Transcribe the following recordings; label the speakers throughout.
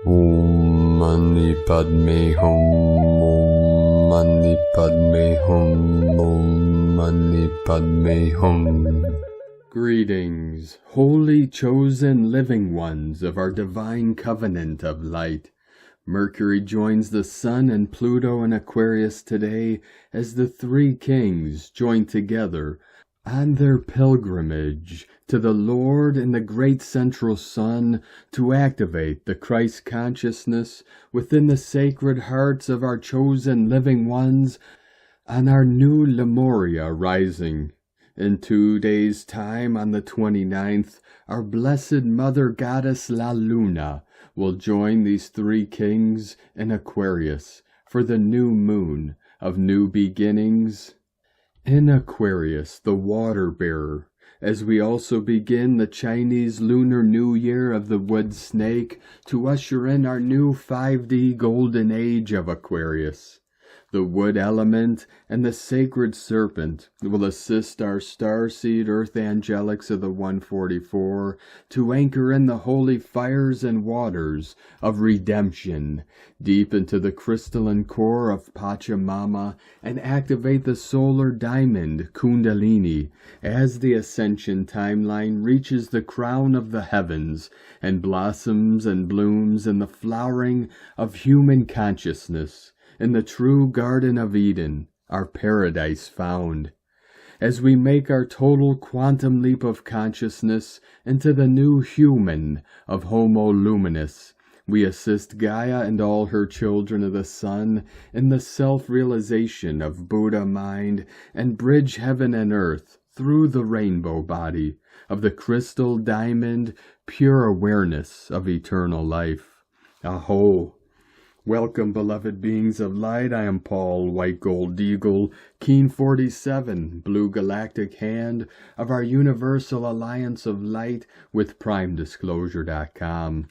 Speaker 1: Om Mani Padme Hum, Om Mani Padme Hum, Om Mani Padme Hum. Greetings, holy chosen living ones of our divine covenant of light. Mercury joins the Sun and Pluto in Aquarius today as the three kings join together on their pilgrimage to the Lord in the great central sun to activate the Christ consciousness within the sacred hearts of our chosen living ones on our new Lemuria rising. In 2 days' time, on the 29th, our blessed Mother Goddess La Luna will join these three kings in Aquarius for the new moon of new beginnings in Aquarius, the water bearer, as we also begin the Chinese Lunar New Year of the Wood Snake to usher in our new 5D Golden Age of Aquarius. The wood element and the sacred serpent will assist our starseed earth angelics of the 144 to anchor in the holy fires and waters of redemption deep into the crystalline core of Pachamama and activate the solar diamond Kundalini as the ascension timeline reaches the crown of the heavens and blossoms and blooms in the flowering of human consciousness. In the true Garden of Eden, our paradise found. As we make our total quantum leap of consciousness into the new human of Homo Luminous, we assist Gaia and all her children of the sun in the self-realization of Buddha mind and bridge heaven and earth through the rainbow body of the crystal diamond pure awareness of eternal life. A'ho! Welcome, beloved beings of light. I am Paul, White Gold Eagle, Keen 47, Blue Galactic Hand of our Universal Alliance of Light with PrimeDisclosure.com.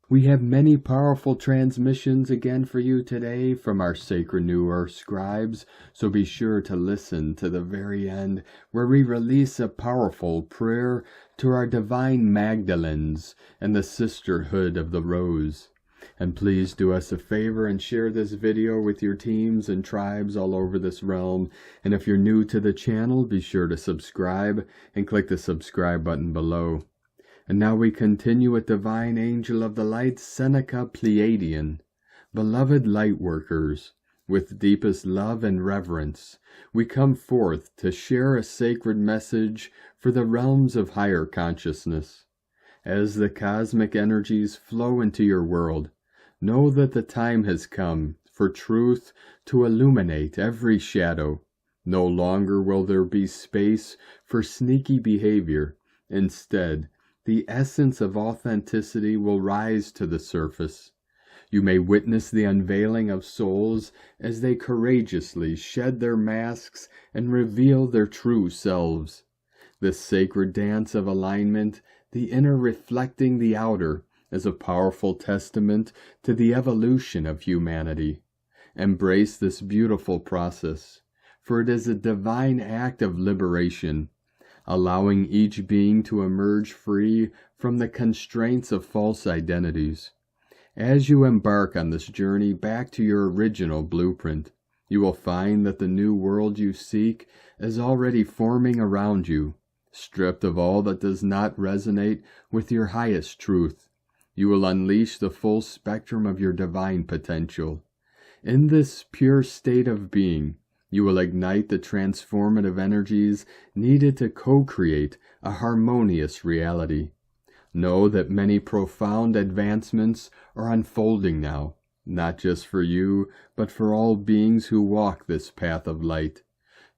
Speaker 1: We have many powerful transmissions again for you today from our Sacred New Earth scribes, so be sure to listen to the very end where we release a powerful prayer to our Divine Magdalens and the Sisterhood of the Rose. And please do us a favor and share this video with your teams and tribes all over this realm. And if you're new to the channel, be sure to subscribe and click the subscribe button below. And now we continue with Divine Angel of the Light, Seneca Pleiadian. Beloved light workers, with deepest love and reverence, we come forth to share a sacred message for the realms of higher consciousness. As the cosmic energies flow into your world, know that the time has come for truth to illuminate every shadow. No longer will there be space for sneaky behavior. Instead, the essence of authenticity will rise to the surface. You may witness the unveiling of souls as they courageously shed their masks and reveal their true selves. This sacred dance of alignment, the inner reflecting the outer, is a powerful testament to the evolution of humanity. Embrace this beautiful process, for it is a divine act of liberation, allowing each being to emerge free from the constraints of false identities. As you embark on this journey back to your original blueprint, you will find that the new world you seek is already forming around you. Stripped of all that does not resonate with your highest truth, you will unleash the full spectrum of your divine potential. In this pure state of being, you will ignite the transformative energies needed to co-create a harmonious reality. Know that many profound advancements are unfolding now, not just for you, but for all beings who walk this path of light.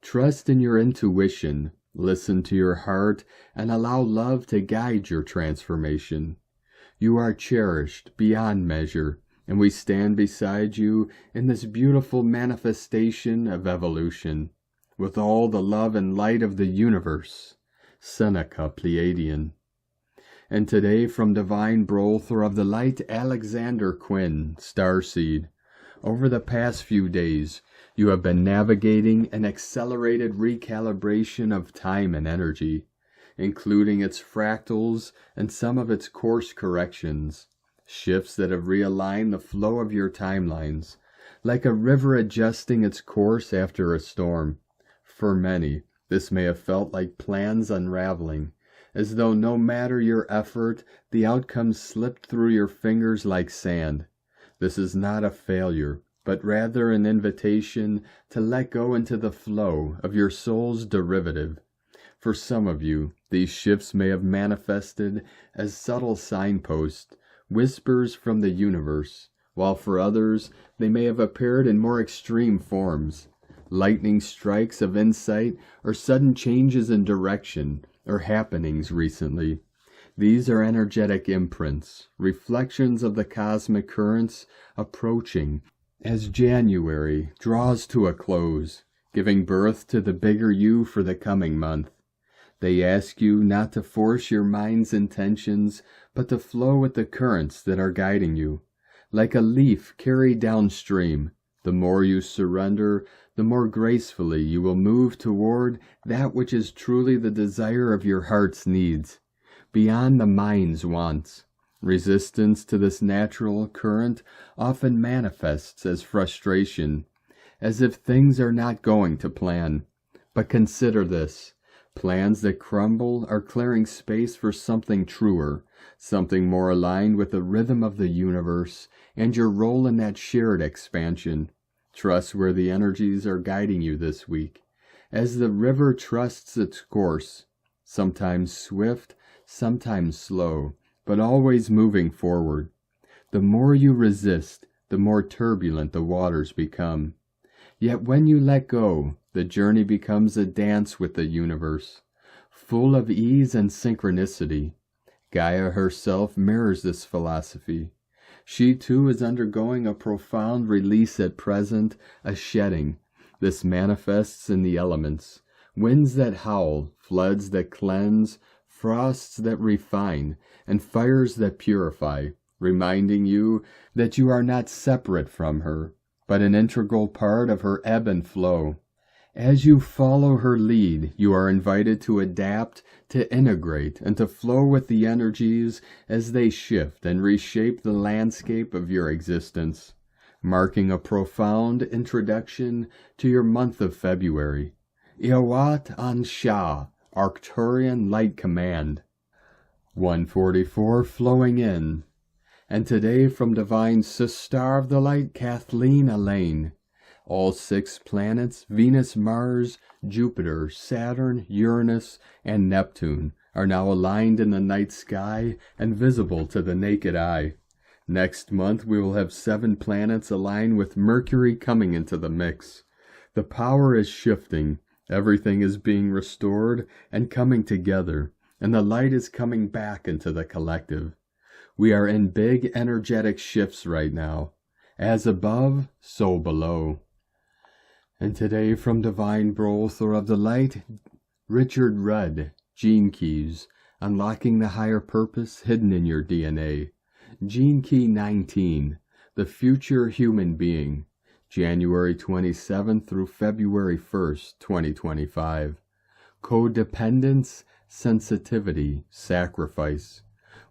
Speaker 1: Trust in your intuition. Listen to your heart and allow love to guide your transformation. You are cherished beyond measure, and we stand beside you in this beautiful manifestation of evolution, with all the love and light of the universe. Seneca Pleiadian. And today from Divine Brother of the Light, Alexander Quinn, Starseed. Over the past few days, you have been navigating an accelerated recalibration of time and energy, including its fractals and some of its course corrections. shifts that have realigned the flow of your timelines, like a river adjusting its course after a storm. For many, this may have felt like plans unraveling, as though no matter your effort, the outcome slipped through your fingers like sand. This is not a failure, but rather an invitation to let go into the flow of your soul's derivative. For some of you, these shifts may have manifested as subtle signposts, whispers from the universe, while for others, they may have appeared in more extreme forms, lightning strikes of insight or sudden changes in direction or happenings recently. These are energetic imprints, reflections of the cosmic currents approaching as January draws to a close, giving birth to the bigger you for the coming month. They ask you not to force your mind's intentions, but to flow with the currents that are guiding you. Like a leaf carried downstream, the more you surrender, the more gracefully you will move toward that which is truly the desire of your heart's needs, beyond the mind's wants. Resistance to this natural current often manifests as frustration, as if things are not going to plan. But consider this. Plans that crumble are clearing space for something truer, something more aligned with the rhythm of the universe and your role in that shared expansion. Trust where the energies are guiding you this week, as the river trusts its course, sometimes swift, sometimes slow, but always moving forward. The more you resist, the more turbulent the waters become. Yet when you let go, the journey becomes a dance with the universe, full of ease and synchronicity. Gaia herself mirrors this philosophy. She too is undergoing a profound release at present, a shedding. This manifests in the elements, winds that howl, floods that cleanse, frosts that refine, and fires that purify, reminding you that you are not separate from her, but an integral part of her ebb and flow. As you follow her lead, you are invited to adapt, to integrate, and to flow with the energies as they shift and reshape the landscape of your existence, marking a profound introduction to your month of February. Iawat Ansha, Arcturian Light Command. 144 flowing in. And today from Divine Sister of the Light, Kathleen Elaine. All 6 planets, Venus, Mars, Jupiter, Saturn, Uranus, and Neptune, are now aligned in the night sky and visible to the naked eye. Next month we will have 7 planets aligned with Mercury coming into the mix. The power is shifting, everything is being restored and coming together, and the light is coming back into the collective. We are in big energetic shifts right now. As above, so below. And today from Divine Brother of the Light, Richard Rudd, Gene Keys, Unlocking the Higher Purpose Hidden in Your DNA. Gene Key 19, The Future Human Being, January 27th through February 1st, 2025. Codependence, sensitivity, sacrifice.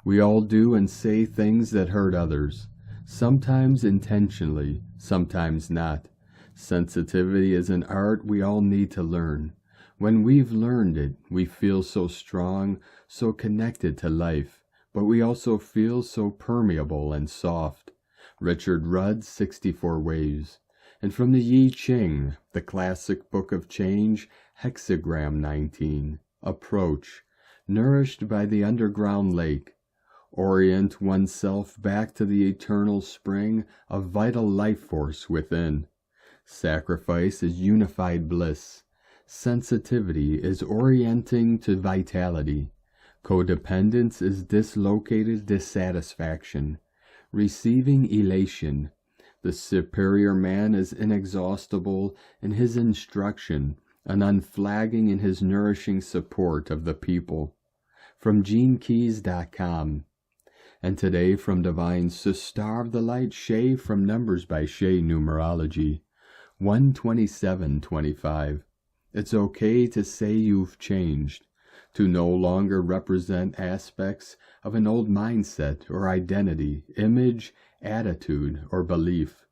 Speaker 1: We all do and say things that hurt others, sometimes intentionally, sometimes not. Sensitivity is an art we all need to learn. When we've learned it, we feel so strong, so connected to life, but we also feel so permeable and soft. Richard Rudd, 64 Waves. And from the I Ching, the classic book of change, hexagram 19. Approach, nourished by the underground lake. Orient oneself back to the eternal spring of vital life force within. Sacrifice is unified bliss. Sensitivity is orienting to vitality. Codependence is dislocated dissatisfaction. Receiving elation. The superior man is inexhaustible in his instruction and unflagging in his nourishing support of the people. From GeneKeys.com. And today from Divine Sister of the Light, Shay from Numbers by Shay Numerology. 12725. It's okay to say you've changed. to no longer represent aspects of an old mindset or identity, image, attitude, or belief,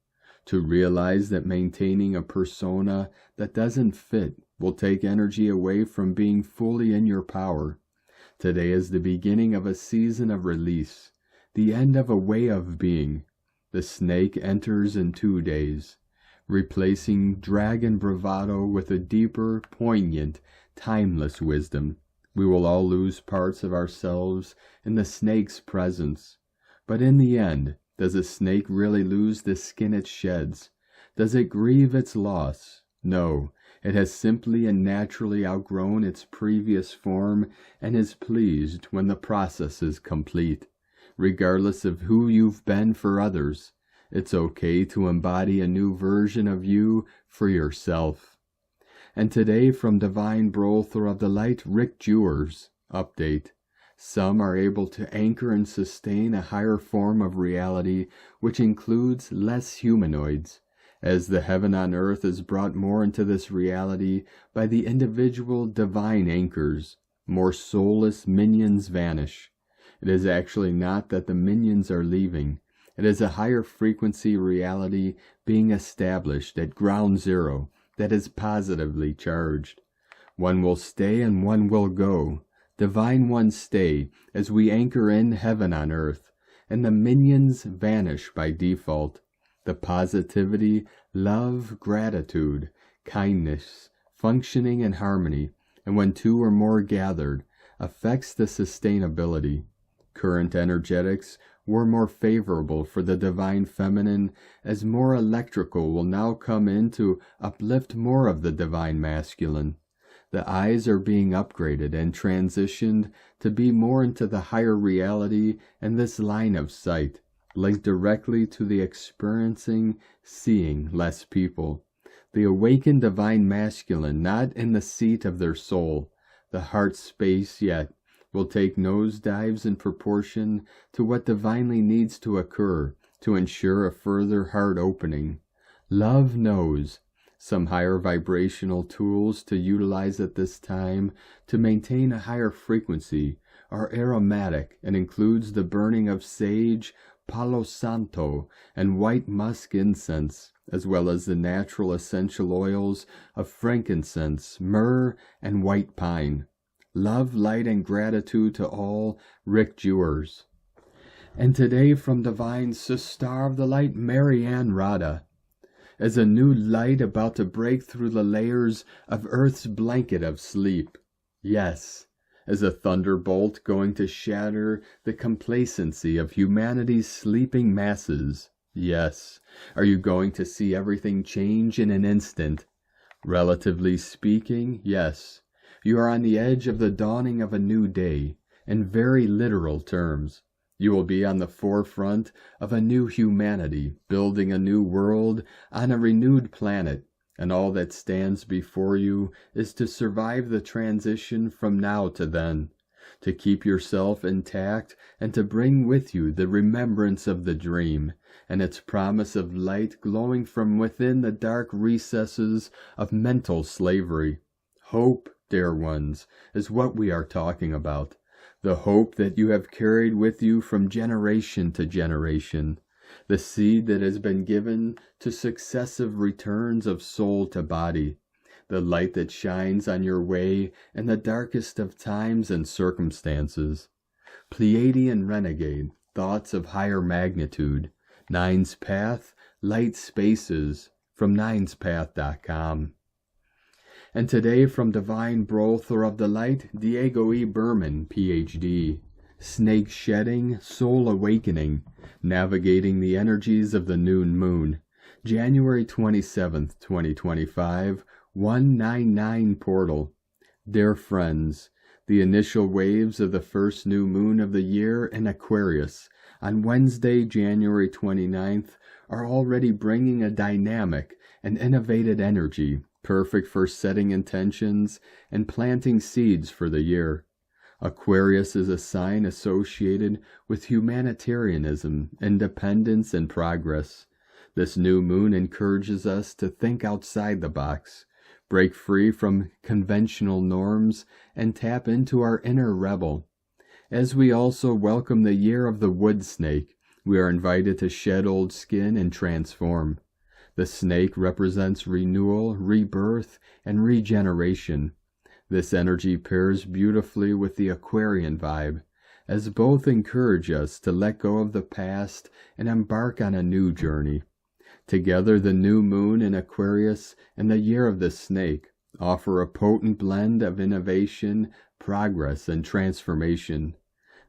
Speaker 1: to realize that maintaining a persona that doesn't fit will take energy away from being fully in your power. Today is the beginning of a season of release, the end of a way of being. The snake enters in 2 days, replacing dragon bravado with a deeper, poignant, timeless wisdom. We will all lose parts of ourselves in the snake's presence. But in the end, does a snake really lose the skin it sheds? Does it grieve its loss? No, it has simply and naturally outgrown its previous form and is pleased when the process is complete. Regardless of who you've been for others, it's okay to embody a new version of you for yourself. And today from Divine Brother of the Light, Rick Jewers, update. Some are able to anchor and sustain a higher form of reality, which includes less humanoids. As the heaven on earth is brought more into this reality by the individual divine anchors, more soulless minions vanish. It is actually not that the minions are leaving. It is a higher frequency reality being established at ground zero that is positively charged. One will stay and one will go. Divine ones stay as we anchor in heaven on earth, and the minions vanish by default. The positivity, love, gratitude, kindness, functioning in harmony, and when two or more gathered, affects the sustainability. Current energetics were more favorable for the divine feminine, as more electrical will now come in to uplift more of the divine masculine. The eyes are being upgraded and transitioned to be more into the higher reality, and this line of sight, linked directly to the experiencing, seeing less people. The awakened divine masculine, not in the seat of their soul, the heart space yet, will take nosedives in proportion to what divinely needs to occur to ensure a further heart opening. Love knows some higher vibrational tools to utilize at this time to maintain a higher frequency are aromatic and includes the burning of sage, Palo Santo, and white musk incense, as well as the natural essential oils of frankincense, myrrh, and white pine. Love, light, and gratitude to all, Rick Jewers. And today from Divine Sister of the Light, Marianne Rada, as a new light about to break through the layers of Earth's blanket of sleep. Yes, as a thunderbolt going to shatter the complacency of humanity's sleeping masses. Yes, are you going to see everything change in an instant? Relatively speaking, yes. You are on the edge of the dawning of a new day, in very literal terms. You will be on the forefront of a new humanity, building a new world on a renewed planet, and all that stands before you is to survive the transition from now to then, to keep yourself intact and to bring with you the remembrance of the dream and its promise of light glowing from within the dark recesses of mental slavery. Hope, dear ones, is what we are talking about. The hope that you have carried with you from generation to generation. The seed that has been given to successive returns of soul to body. The light that shines on your way in the darkest of times and circumstances. Pleiadian renegade, thoughts of higher magnitude. Nine's Path, light spaces, from ninespath.com. And today from Divine Brother of the Light, Diego E. Berman, Ph.D. Snake shedding, soul awakening, navigating the energies of the noon moon. January 27th, 2025, 199 portal. Dear friends, the initial waves of the first new moon of the year in Aquarius on Wednesday, January 29th, are already bringing a dynamic and innovative energy perfect for setting intentions and planting seeds for the year. Aquarius is a sign associated with humanitarianism, independence, and progress. This new moon encourages us to think outside the box, break free from conventional norms, and tap into our inner rebel. As we also welcome the year of the wood snake, we are invited to shed old skin and transform. The snake represents renewal, rebirth, and regeneration. This energy pairs beautifully with the Aquarian vibe, as both encourage us to let go of the past and embark on a new journey. Together, the new moon in Aquarius and the year of the snake offer a potent blend of innovation, progress, and transformation.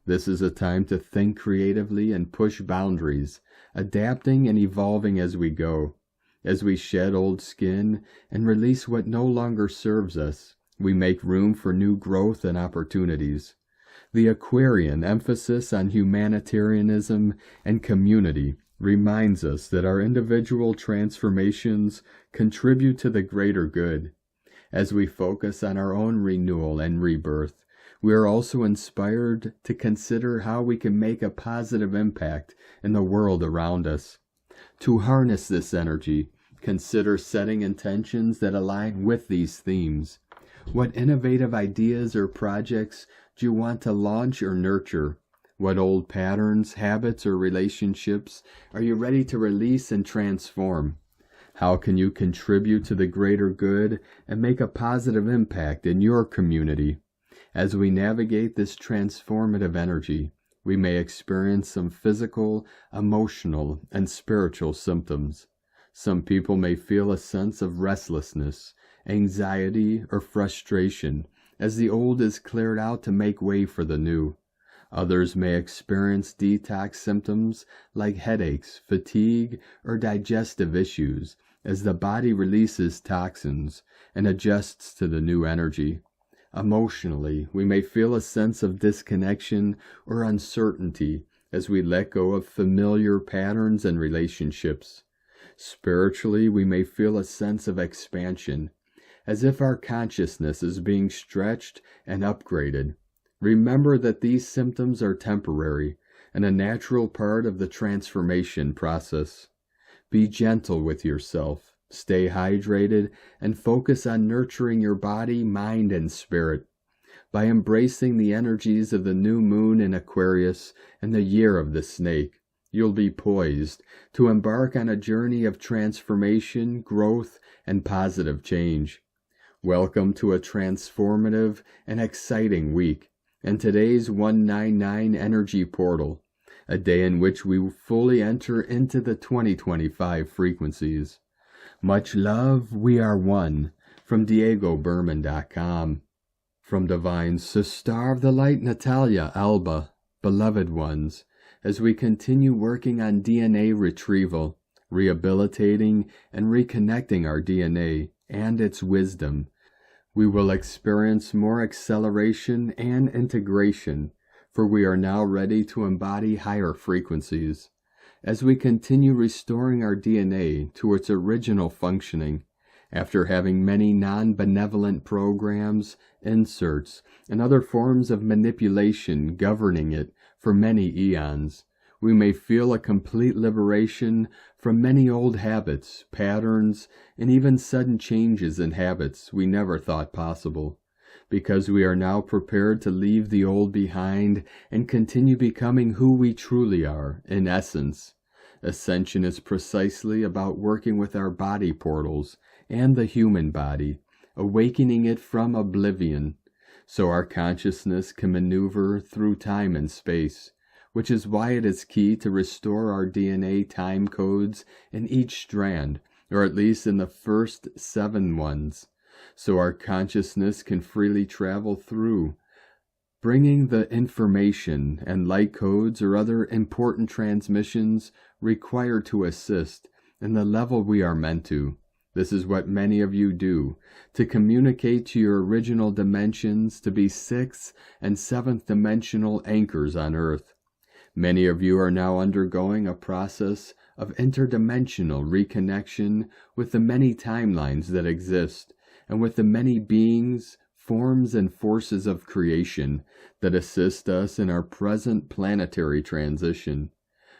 Speaker 1: This is a time to think creatively and push boundaries, adapting and evolving as we go. As we shed old skin and release what no longer serves us, we make room for new growth and opportunities. The Aquarian emphasis on humanitarianism and community reminds us that our individual transformations contribute to the greater good. As we focus on our own renewal and rebirth, we are also inspired to consider how we can make a positive impact in the world around us. To harness this energy, consider setting intentions that align with these themes. What innovative ideas or projects do you want to launch or nurture? What old patterns, habits, or relationships are you ready to release and transform? How can you contribute to the greater good and make a positive impact in your community? As we navigate this transformative energy, we may experience some physical, emotional, and spiritual symptoms. Some people may feel a sense of restlessness, anxiety, or frustration as the old is cleared out to make way for the new. Others may experience detox symptoms like headaches, fatigue, or digestive issues as the body releases toxins and adjusts to the new energy. Emotionally, we may feel a sense of disconnection or uncertainty as we let go of familiar patterns and relationships. Spiritually, we may feel a sense of expansion, as if our consciousness is being stretched and upgraded. Remember that these symptoms are temporary and a natural part of the transformation process. Be gentle with yourself, stay hydrated, and focus on nurturing your body, mind, and spirit. By embracing the energies of the new moon in Aquarius and the year of the snake, you'll be poised to embark on a journey of transformation, growth, and positive change. Welcome to a transformative and exciting week, and today's 199 energy portal, a day in which we fully enter into the 2025 frequencies. Much love, we are one, from DiegoBerman.com. From Divine Sister of the Light Natalia Alba, beloved ones, as we continue working on DNA retrieval, rehabilitating and reconnecting our DNA and its wisdom, we will experience more acceleration and integration, for we are now ready to embody higher frequencies. As we continue restoring our DNA to its original functioning, after having many non-benevolent programs, inserts, and other forms of manipulation governing it for many eons, we may feel a complete liberation from many old habits, patterns, and even sudden changes in habits we never thought possible, because we are now prepared to leave the old behind and continue becoming who we truly are, in essence. Ascension is precisely about working with our body portals and the human body, awakening it from oblivion, so our consciousness can maneuver through time and space, which is why it is key to restore our DNA time codes in each strand, or at least in the first 7 ones, so our consciousness can freely travel through, bringing the information and light codes or other important transmissions required to assist in the level we are meant to. This is what many of you do, to communicate to your original dimensions to be 6th and 7th dimensional anchors on Earth. Many of you are now undergoing a process of interdimensional reconnection with the many timelines that exist, and with the many beings, forms, and forces of creation that assist us in our present planetary transition.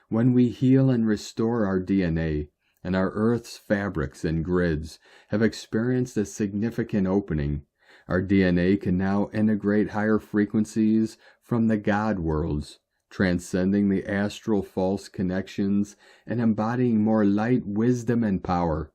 Speaker 1: When we heal and restore our DNA, and our Earth's fabrics and grids have experienced a significant opening. Our DNA can now integrate higher frequencies from the God worlds, transcending the astral false connections and embodying more light, wisdom, and power.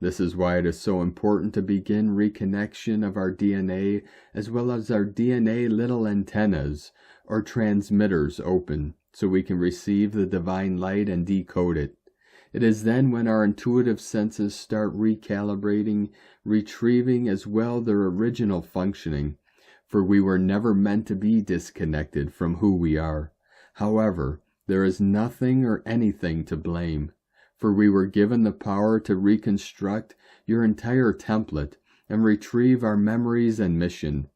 Speaker 1: This is why it is so important to begin reconnection of our DNA as well as our DNA little antennas or transmitters open so we can receive the divine light and decode it. It is then when our intuitive senses start recalibrating, retrieving as well their original functioning, for we were never meant to be disconnected from who we are. However, there is nothing or anything to blame, for we were given the power to reconstruct your entire template and retrieve our memories and mission.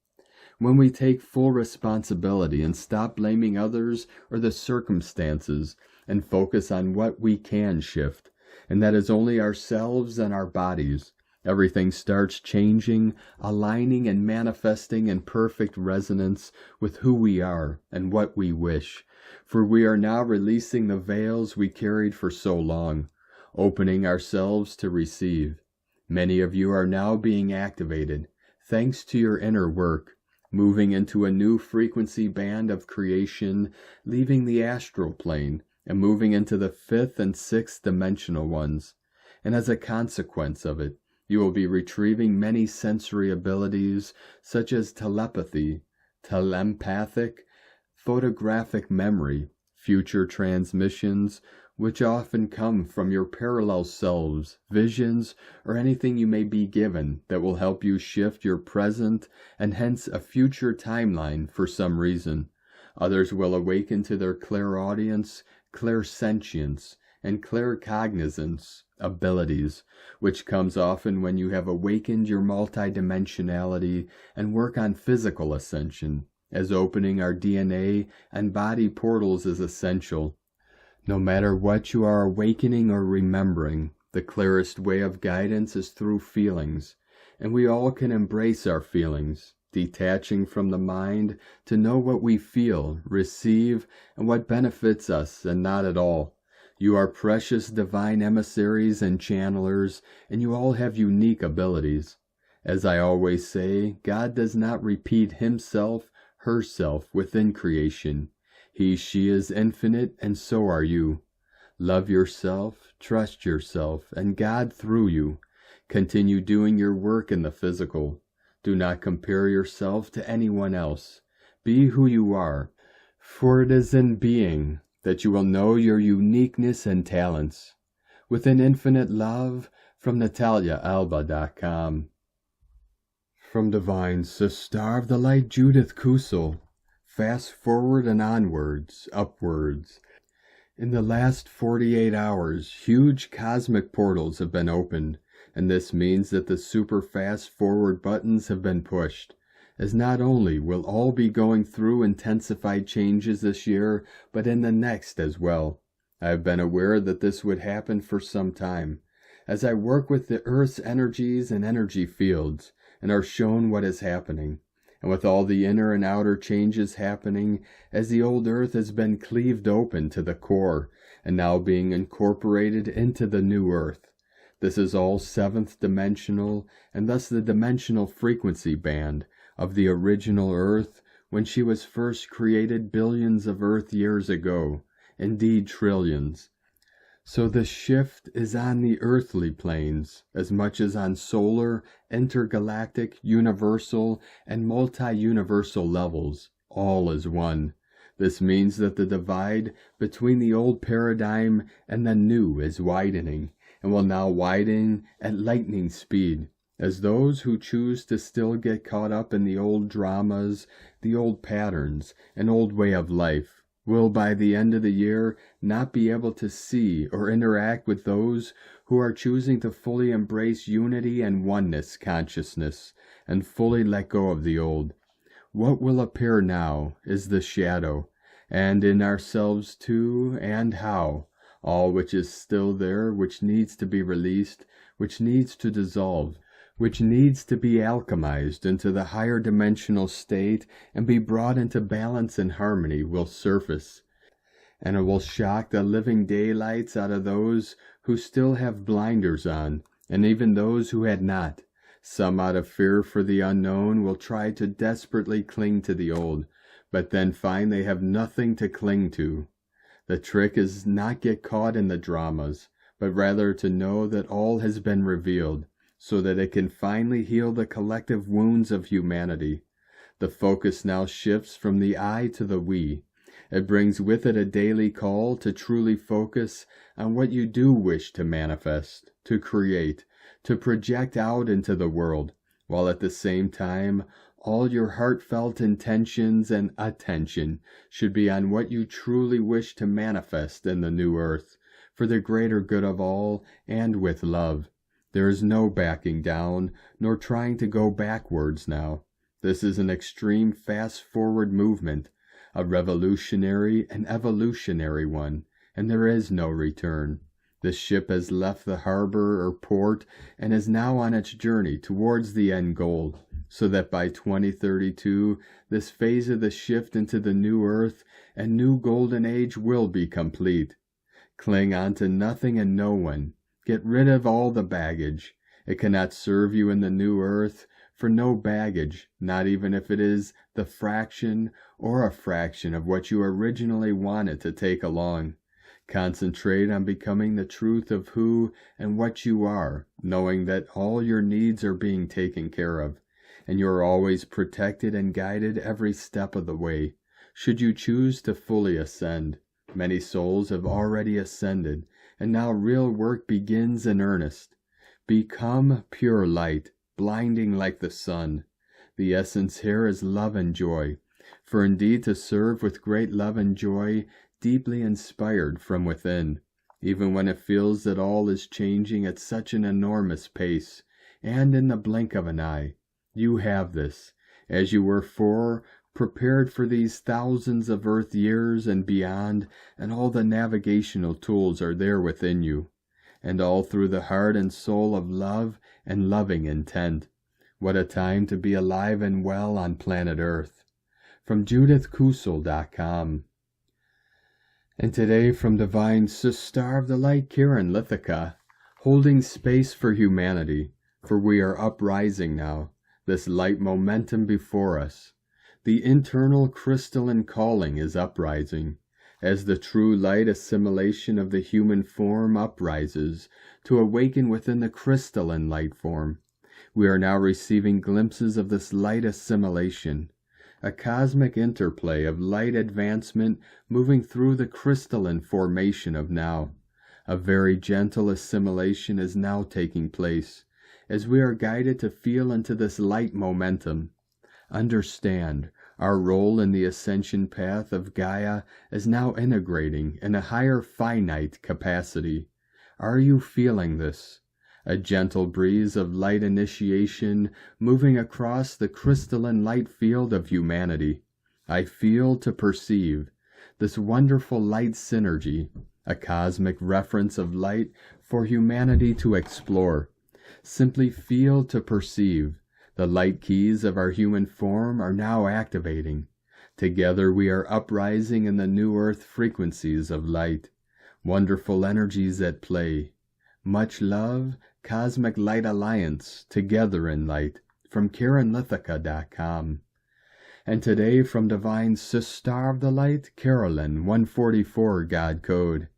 Speaker 1: When we take full responsibility and stop blaming others or the circumstances and focus on what we can shift, and that is only ourselves and our bodies, everything starts changing, aligning, and manifesting in perfect resonance with who we are and what we wish, for we are now releasing the veils we carried for so long, opening ourselves to receive. Many of you are now being activated, thanks to your inner work, moving into a new frequency band of creation, leaving the astral plane, and moving into the 5th and 6th dimensional ones. And as a consequence of it, you will be retrieving many sensory abilities such as telepathy, telepathic, photographic memory, future transmissions, which often come from your parallel selves, visions, or anything you may be given that will help you shift your present and hence a future timeline for some reason. Others will awaken to their clairaudience, clairsentience, and claircognizance abilities, which comes often when you have awakened your multidimensionality and work on physical ascension, as opening our DNA and body portals is essential. No matter what you are awakening or remembering, the clearest way of guidance is through feelings, and we all can embrace our feelings, detaching from the mind to know what we feel, receive, and what benefits us and not at all. You are precious divine emissaries and channelers, and you all have unique abilities. As I always say, God does not repeat himself, herself within creation. He, she is infinite, and so are you. Love yourself, trust yourself, and God through you. Continue doing your work in the physical. Do not compare yourself to anyone else. Be who you are, for it is in being that you will know your uniqueness and talents. With an infinite love, from NataliaElba.com. From Divine Sister of the Light Judith Kusel. Fast forward and onwards, upwards. In the last 48 hours, huge cosmic portals have been opened, and this means that the super fast forward buttons have been pushed, as not only will all be going through intensified changes this year, but in the next as well. I have been aware that this would happen for some time, as I work with the Earth's energies and energy fields, and are shown what is happening. And with all the inner and outer changes happening, as the old Earth has been cleaved open to the core, and now being incorporated into the new Earth. This is all 7th dimensional, and thus the dimensional frequency band of the original Earth when she was first created billions of Earth years ago, indeed trillions. So the shift is on the earthly planes as much as on solar, intergalactic, universal, and multi-universal levels. All is one. This means that the divide between the old paradigm and the new is widening, and will now widen at lightning speed, as those who choose to still get caught up in the old dramas, the old patterns, and old way of life, will by the end of the year not be able to see or interact with those who are choosing to fully embrace unity and oneness consciousness and fully let go of the old. What will appear now is the shadow, and in ourselves too, and how, all which is still there, which needs to be released, which needs to dissolve, which needs to be alchemized into the higher dimensional state and be brought into balance and harmony will surface. and it will shock the living daylights out of those who still have blinders on, and even those who had not. Some, out of fear for the unknown, will try to desperately cling to the old, but then find they have nothing to cling to. The trick is not get caught in the dramas, but rather to know that all has been revealed, so that it can finally heal the collective wounds of humanity. The focus now shifts from the I to the we. It brings with it a daily call to truly focus on what you do wish to manifest, to create, to project out into the world, while at the same time all your heartfelt intentions and attention should be on what you truly wish to manifest in the new earth, for the greater good of all and with love. There is no backing down, nor trying to go backwards now. This is an extreme fast-forward movement, a revolutionary and evolutionary one, and there is no return. The ship has left the harbor or port and is now on its journey towards the end goal, so that by 2032 this phase of the shift into the new earth and new golden age will be complete. Cling on to nothing and no one. Get rid of all the baggage. It cannot serve you in the new earth, for no baggage, not even if it is the fraction or a fraction of what you originally wanted to take along. Concentrate on becoming the truth of who and what you are, knowing that all your needs are being taken care of, and you are always protected and guided every step of the way, should you choose to fully ascend. Many souls have already ascended, and now real work begins in earnest. Become pure light, blinding like the sun. The essence here is love and joy, for indeed to serve with great love and joy, deeply inspired from within, even when it feels that all is changing at such an enormous pace, and in the blink of an eye. You have this, as you were prepared for these thousands of earth years and beyond, and all the navigational tools are there within you, and all through the heart and soul of love and loving intent. What a time to be alive and well on planet Earth. From JudithKusel.com. And today from Divine Star of the Light, Karen Lithica, holding space for humanity, for we are uprising now, this light momentum before us. The internal crystalline calling is uprising, as the true light assimilation of the human form uprises to awaken within the crystalline light form. We are now receiving glimpses of this light assimilation, a cosmic interplay of light advancement moving through the crystalline formation of now. A very gentle assimilation is now taking place, as we are guided to feel into this light momentum. Understand, our role in the ascension path of Gaia is now integrating in a higher finite capacity. Are you feeling this? A gentle breeze of light initiation moving across the crystalline light field of humanity. I feel to perceive this wonderful light synergy, a cosmic reference of light for humanity to explore. Simply feel to perceive. The light keys of our human form are now activating. Together we are uprising in the new earth frequencies of light. Wonderful energies at play. Much love, Cosmic Light Alliance, together in light, from KarenLithica.com. And today from Divine Star of the Light, Carolyn 144 God Code.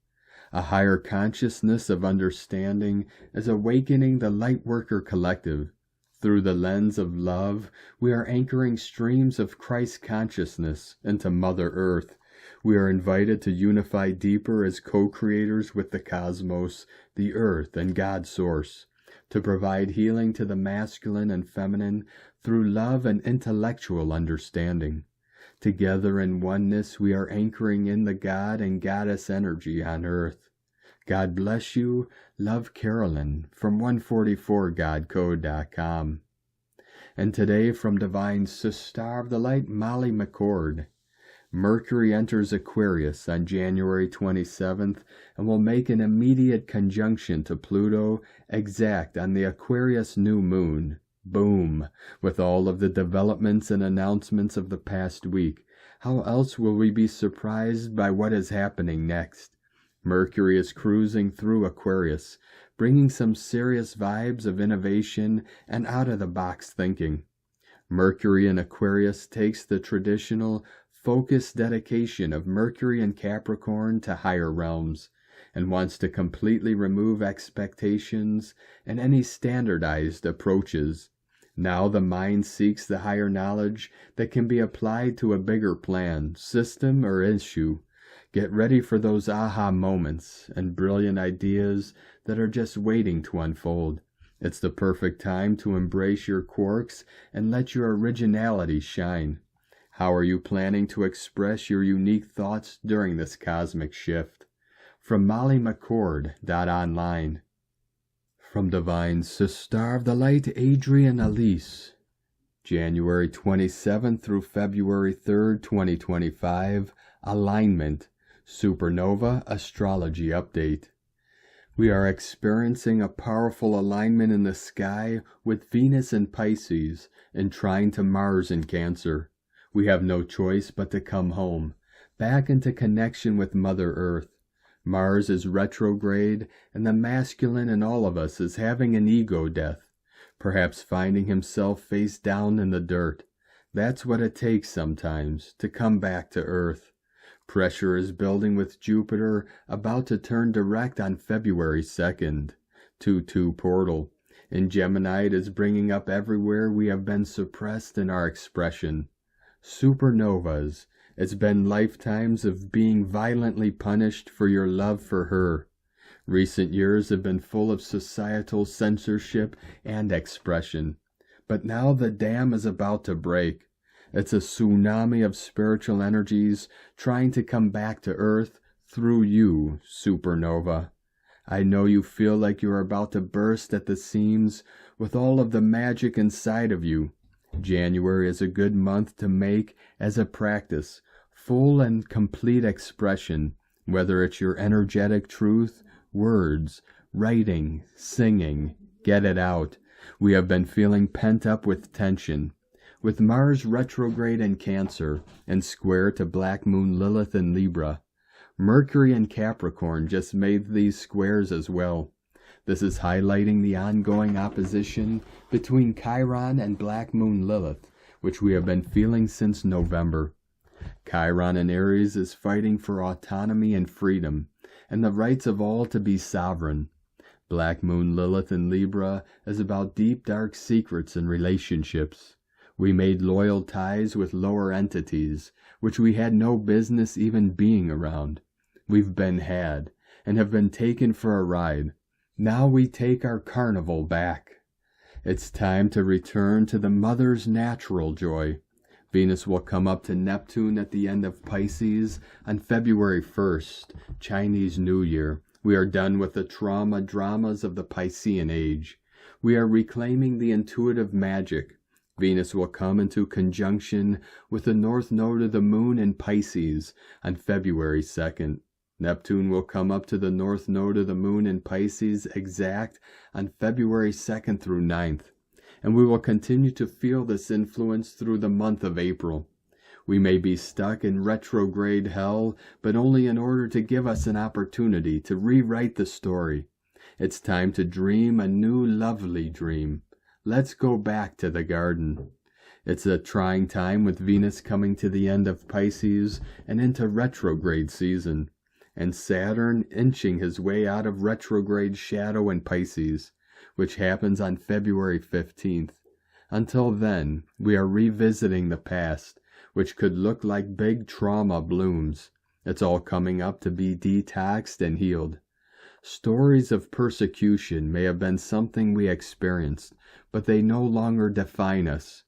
Speaker 1: A higher consciousness of understanding is awakening the Lightworker Collective. Through the lens of love, we are anchoring streams of Christ consciousness into Mother Earth. We are invited to unify deeper as co-creators with the cosmos, the earth, and God Source, to provide healing to the masculine and feminine through love and intellectual understanding. Together in oneness, we are anchoring in the God and Goddess energy on earth. God bless you. Love, Carolyn, from 144godcode.com. And today from Divine Star of the Light, Molly McCord. Mercury enters Aquarius on January 27th and will make an immediate conjunction to Pluto exact on the Aquarius new moon. Boom! With all of the developments and announcements of the past week, How else will we be surprised by what is happening next? Mercury is cruising through Aquarius, bringing some serious vibes of innovation and out-of-the-box thinking. Mercury in Aquarius takes the traditional, focused dedication of Mercury in Capricorn to higher realms, and wants to completely remove expectations and any standardized approaches. Now the mind seeks the higher knowledge that can be applied to a bigger plan, system, or issue. Get ready for those aha moments and brilliant ideas that are just waiting to unfold. It's the perfect time to embrace your quirks and let your originality shine. How are you planning to express your unique thoughts during this cosmic shift? From MollyMcCord.online. From Divine Sister of the Light, Adrian Elise. January 27th through February 3rd, 2025. Alignment. Supernova Astrology Update. We are experiencing a powerful alignment in the sky with Venus in Pisces and trine to Mars in Cancer. We have no choice but to come home, back into connection with Mother Earth. Mars is retrograde, and the masculine in all of us is having an ego death, perhaps finding himself face down in the dirt. That's what it takes sometimes to come back to Earth. Pressure is building with Jupiter about to turn direct on February 2nd. 2-2 portal. And Gemini it is bringing up everywhere we have been suppressed in our expression. Supernovas. It's been lifetimes of being violently punished for your love for her. Recent years have been full of societal censorship and expression. But now the dam is about to break. It's a tsunami of spiritual energies trying to come back to Earth through you, Supernova. I know you feel like you are about to burst at the seams with all of the magic inside of you. January is a good month to make, as a practice, full and complete expression, whether it's your energetic truth, words, writing, singing. Get it out. We have been feeling pent up with tension. With Mars retrograde in Cancer and square to Black Moon Lilith in Libra. Mercury in Capricorn just made these squares as well. This is highlighting the ongoing opposition between Chiron and Black Moon Lilith, which we have been feeling since November. Chiron in Aries is fighting for autonomy and freedom, and the rights of all to be sovereign. Black Moon Lilith in Libra is about deep dark secrets and relationships. We made loyal ties with lower entities, which we had no business even being around. We've been had, and have been taken for a ride. Now we take our carnival back. It's time to return to the mother's natural joy. Venus will come up to Neptune at the end of Pisces on February 1st, Chinese New Year. We are done with the dramas of the Piscean age. We are reclaiming the intuitive magic. Venus will come into conjunction with the north node of the moon in Pisces on February 2nd. Neptune will come up to the north node of the moon in Pisces exact on February 2nd through 9th. And we will continue to feel this influence through the month of April. We may be stuck in retrograde hell, but only in order to give us an opportunity to rewrite the story. It's time to dream a new lovely dream. Let's go back to the garden. It's a trying time with Venus coming to the end of Pisces and into retrograde season, and Saturn inching his way out of retrograde shadow in Pisces, which happens on February 15th. Until then, we are revisiting the past, which could look like big trauma blooms. It's all coming up to be detoxed and healed. Stories of persecution may have been something we experienced, but they no longer define us.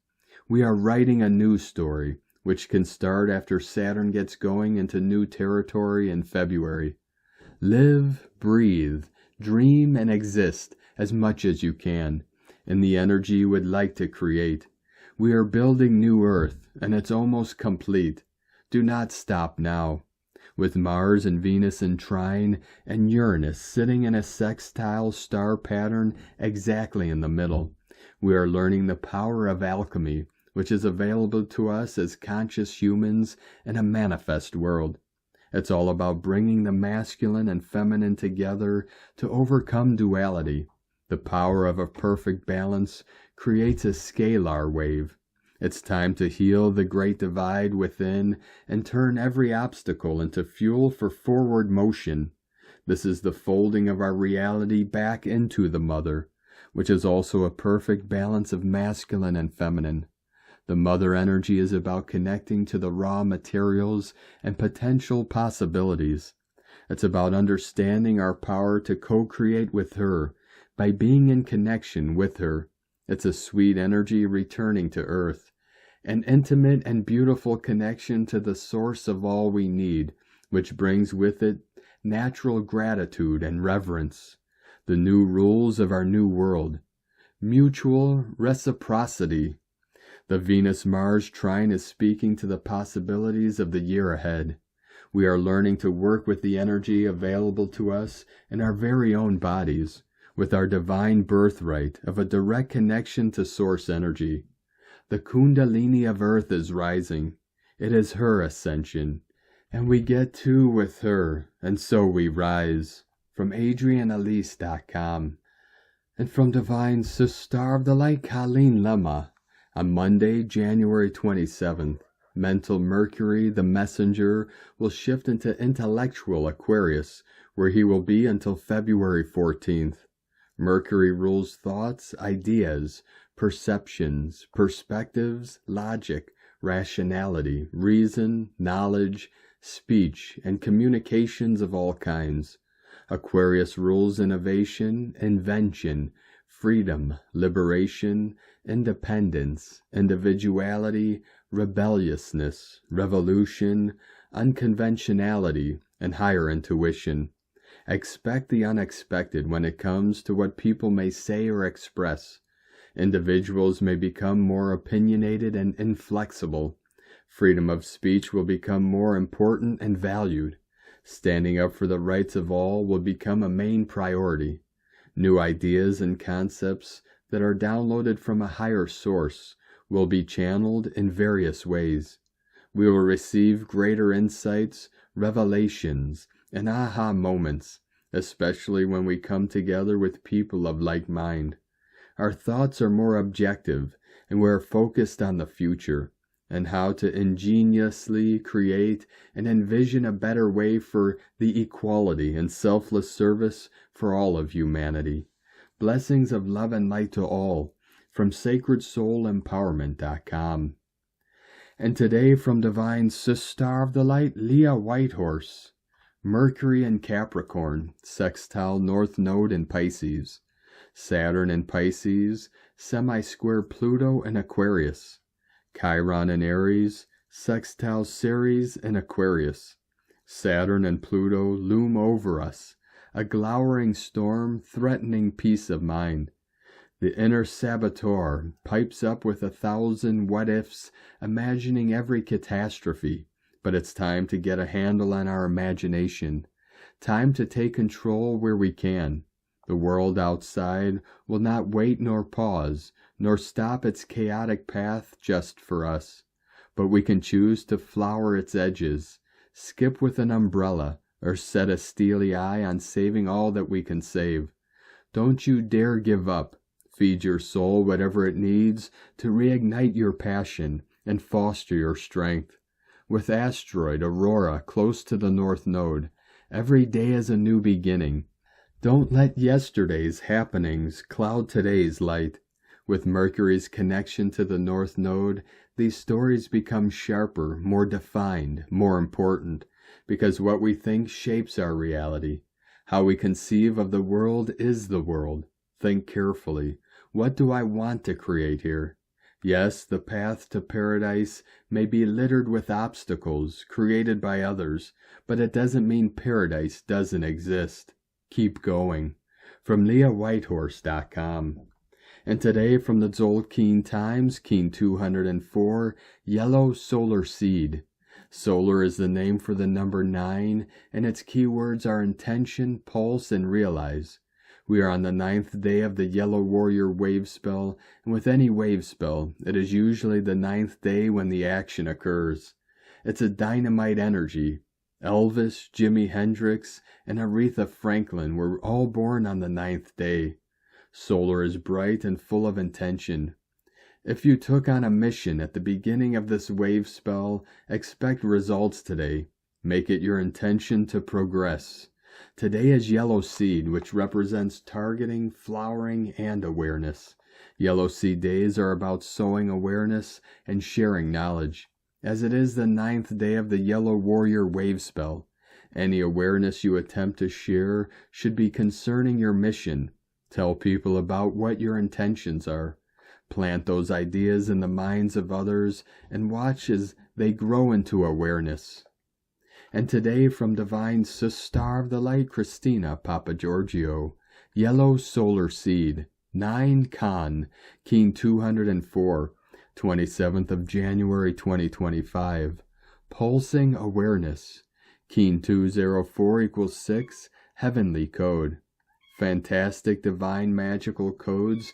Speaker 1: We are writing a new story, which can start after Saturn gets going into new territory in February. Live, breathe, dream, and exist as much as you can, in the energy you would like to create. We are building new Earth, and it's almost complete. Do not stop now. With Mars and Venus in trine, and Uranus sitting in a sextile star pattern exactly in the middle. We are learning the power of alchemy, which is available to us as conscious humans in a manifest world. It's all about bringing the masculine and feminine together to overcome duality. The power of a perfect balance creates a scalar wave. It's time to heal the great divide within and turn every obstacle into fuel for forward motion. This is the folding of our reality back into the mother, which is also a perfect balance of masculine and feminine. The mother energy is about connecting to the raw materials and potential possibilities. It's about understanding our power to co-create with her by being in connection with her. It's a sweet energy returning to earth, an intimate and beautiful connection to the source of all we need, which brings with it natural gratitude and reverence. The new rules of our new world. Mutual reciprocity. The Venus-Mars trine is speaking to the possibilities of the year ahead. We are learning to work with the energy available to us in our very own bodies, with our divine birthright of a direct connection to source energy. The Kundalini of Earth is rising. It is her ascension, and we get to with her, and so we rise. From AdrianElise.com. And from Divine Sister of the Light, Colleen Lemma. On Monday, January 27th, mental Mercury, the messenger, will shift into intellectual Aquarius, where he will be until February 14th. Mercury rules thoughts, ideas, perceptions, perspectives, logic, rationality, reason, knowledge, speech, and communications of all kinds. Aquarius rules innovation, invention, freedom, liberation, independence, individuality, rebelliousness, revolution, unconventionality, and higher intuition. Expect the unexpected when it comes to what people may say or express. Individuals may become more opinionated and inflexible. Freedom of speech will become more important and valued. Standing up for the rights of all will become a main priority. New ideas and concepts that are downloaded from a higher source will be channeled in various ways. We will receive greater insights, revelations, and aha moments, especially when we come together with people of like mind. Our thoughts are more objective, and we are focused on the future, and how to ingeniously create and envision a better way for the equality and selfless service for all of humanity. Blessings of love and light to all, from SacredSoulEmpowerment.com. And today from Divine Sister of the Light, Leah Whitehorse. Mercury in Capricorn, sextile North Node in Pisces. Saturn in Pisces, semi-square Pluto in Aquarius. Chiron in Aries, sextile Ceres in Aquarius. Saturn and Pluto loom over us, a glowering storm threatening peace of mind. The inner saboteur pipes up with 1,000 what-ifs, imagining every catastrophe. But it's time to get a handle on our imagination. Time to take control where we can. The world outside will not wait nor pause, nor stop its chaotic path just for us. But we can choose to flower its edges, skip with an umbrella, or set a steely eye on saving all that we can save. Don't you dare give up. Feed your soul whatever it needs to reignite your passion and foster your strength. With asteroid Aurora close to the North Node, every day is a new beginning. Don't let yesterday's happenings cloud today's light. With Mercury's connection to the North Node, these stories become sharper, more defined, more important, because what we think shapes our reality. How we conceive of the world is the world. Think carefully. What do I want to create here? Yes, the path to paradise may be littered with obstacles created by others, but it doesn't mean paradise doesn't exist. Keep going. From LeahWhitehorse.com. And today from the Tzolk'in Times, Keen 204, Yellow Solar Seed. Solar is the name for the number 9, and its keywords are intention, pulse, and realize. We are on the 9th day of the Yellow Warrior wave spell, and with any wave spell, it is usually the 9th day when the action occurs. It's a dynamite energy. Elvis, Jimi Hendrix, and Aretha Franklin were all born on the 9th day. Solar is bright and full of intention. If you took on a mission at the beginning of this wave spell, expect results today. Make it your intention to progress. Today is Yellow Seed, which represents targeting, flowering, and awareness. Yellow Seed days are about sowing awareness and sharing knowledge. As it is the 9th day of the Yellow Warrior wave spell, any awareness you attempt to share should be concerning your mission. Tell people about what your intentions are. Plant those ideas in the minds of others and watch as they grow into awareness. And today from Divine Sister of the Light, Christina Papagiorgio, Yellow Solar Seed, 9 Khan, Keen 204, 27th of January 2025, Pulsing Awareness, Keen 204 equals 6, Heavenly Code. Fantastic divine magical codes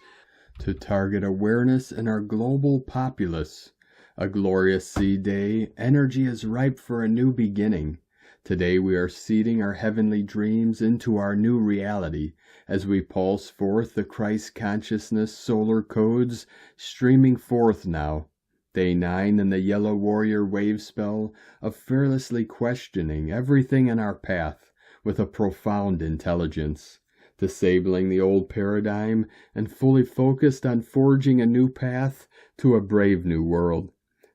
Speaker 1: to target awareness in our global populace. A glorious seed day, energy is ripe for a new beginning. Today we are seeding our heavenly dreams into our new reality as we pulse forth the Christ consciousness solar codes streaming forth now. Day 9 in the Yellow Warrior wave spell of fearlessly questioning everything in our path with a profound intelligence. Disabling the old paradigm and fully focused on forging a new path to a brave new world.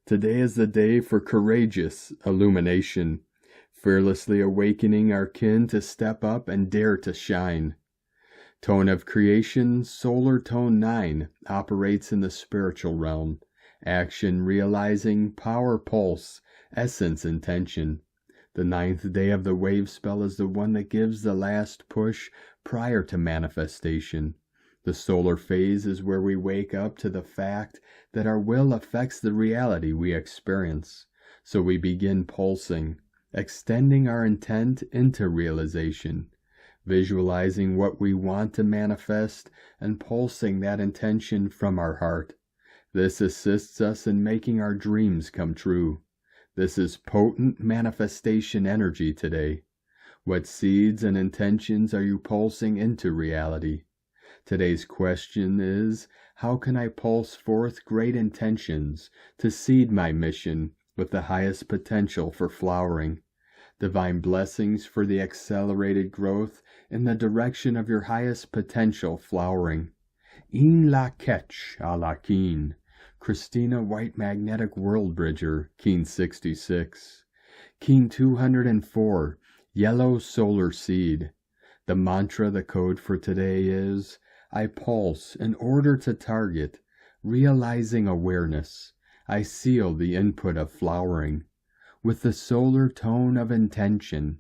Speaker 1: Today is the day for courageous illumination, fearlessly awakening our kin to step up and dare to shine. Tone of creation, solar tone 9, operates in the spiritual realm. Action, realizing, power pulse, essence, intention. The 9th day of the wave spell is the one that gives the last push prior to manifestation. The solar phase is where we wake up to the fact that our will affects the reality we experience. So we begin pulsing, extending our intent into realization, visualizing what we want to manifest and pulsing that intention from our heart. This assists us in making our dreams come true. This is potent manifestation energy today. What seeds and intentions are you pulsing into reality? Today's question is, how can I pulse forth great intentions to seed my mission with the highest potential for flowering? Divine blessings for the accelerated growth in the direction of your highest potential flowering. In la ketch a la keen. Christina White Magnetic World Bridger, Keen 66. Keen 204, Yellow Solar Seed. The mantra, the code for today is, I pulse in order to target, realizing awareness. I seal the input of flowering. With the solar tone of intention,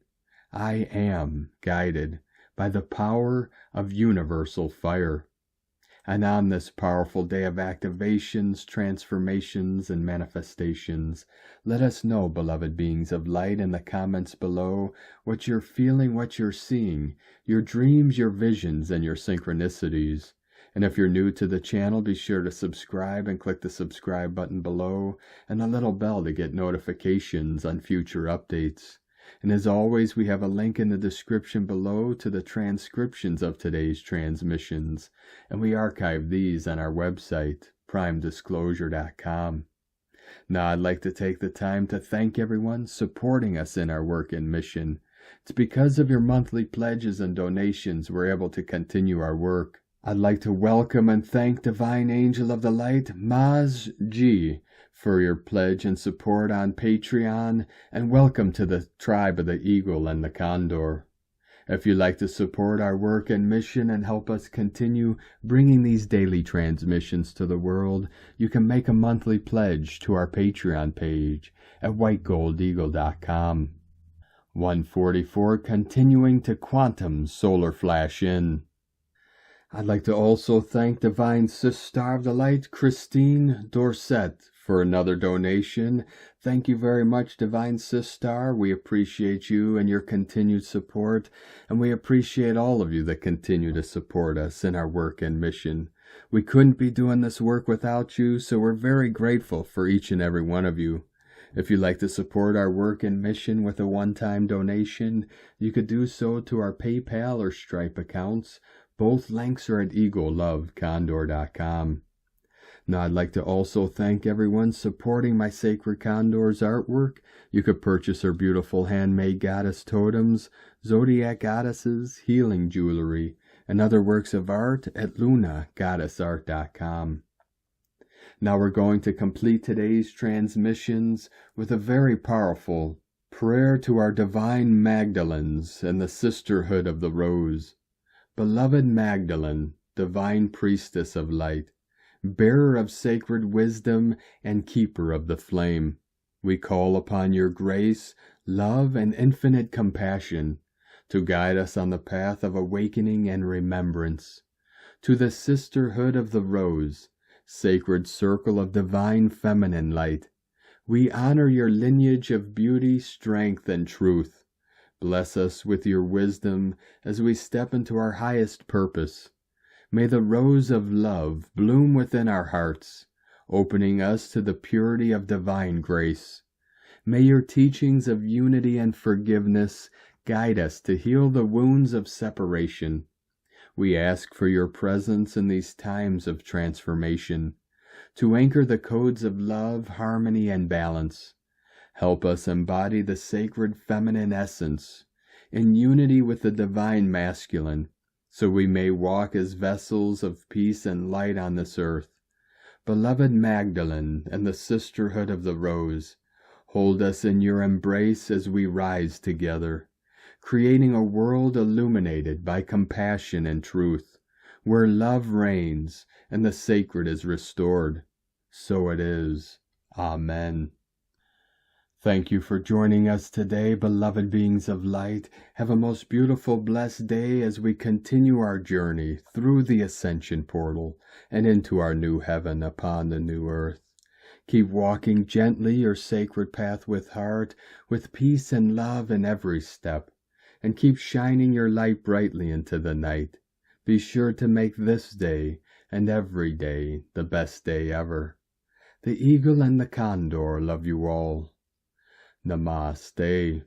Speaker 1: I am guided by the power of universal fire. And on this powerful day of activations, transformations, and manifestations, let us know, beloved beings of light, in the comments below, what you're feeling, what you're seeing, your dreams, your visions, and your synchronicities. And if you're new to the channel, be sure to subscribe and click the subscribe button below and the little bell to get notifications on future updates. And as always, we have a link in the description below to the transcriptions of today's transmissions, and we archive these on our website, primedisclosure.com. Now, I'd like to take the time to thank everyone supporting us in our work and mission. It's because of your monthly pledges and donations we're able to continue our work. I'd like to welcome and thank Divine Angel of the Light, Mahz G, for your pledge and support on Patreon, and welcome to the tribe of the Eagle and the Condor. If you'd like to support our work and mission and help us continue bringing these daily transmissions to the world, you can make a monthly pledge to our Patreon page at whitegoldeagle.com. 144, continuing to quantum solar flash in. I'd like to also thank Divine Sister of the Light, Kristine D for another donation. Thank you very much, Divine Sistar. We appreciate you and your continued support, and we appreciate all of you that continue to support us in our work and mission. We couldn't be doing this work without you, so we're very grateful for each and every one of you. If you'd like to support our work and mission with a one-time donation, you could do so to our PayPal or Stripe accounts. Both links are at eaglelovecondor.com. Now, I'd like to also thank everyone supporting my Sacred Condor's artwork. You could purchase her beautiful handmade goddess totems, zodiac goddesses, healing jewelry, and other works of art at lunagoddessart.com. Now we're going to complete today's transmissions with a very powerful prayer to our divine Magdalens and the Sisterhood of the Rose. Beloved Magdalene, divine priestess of light, bearer of sacred wisdom and keeper of the flame, we call upon your grace, love, and infinite compassion to guide us on the path of awakening and remembrance. To the Sisterhood of the Rose, sacred circle of divine feminine light, we honor your lineage of beauty, strength, and truth. Bless us with your wisdom as we step into our highest purpose. May the rose of love bloom within our hearts, opening us to the purity of divine grace. May your teachings of unity and forgiveness guide us to heal the wounds of separation. We ask for your presence in these times of transformation, to anchor the codes of love, harmony, and balance. Help us embody the sacred feminine essence in unity with the divine masculine, so we may walk as vessels of peace and light on this earth. Beloved Magdalene and the Sisterhood of the Rose, hold us in your embrace as we rise together, creating a world illuminated by compassion and truth, where love reigns and the sacred is restored. So it is. Amen. Thank you for joining us today, beloved beings of light. Have a most beautiful, blessed day as we continue our journey through the ascension portal and into our new heaven upon the new earth. Keep walking gently your sacred path with heart, with peace and love in every step, and keep shining your light brightly into the night. Be sure to make this day and every day the best day ever. The eagle and the condor love you all. Namaste.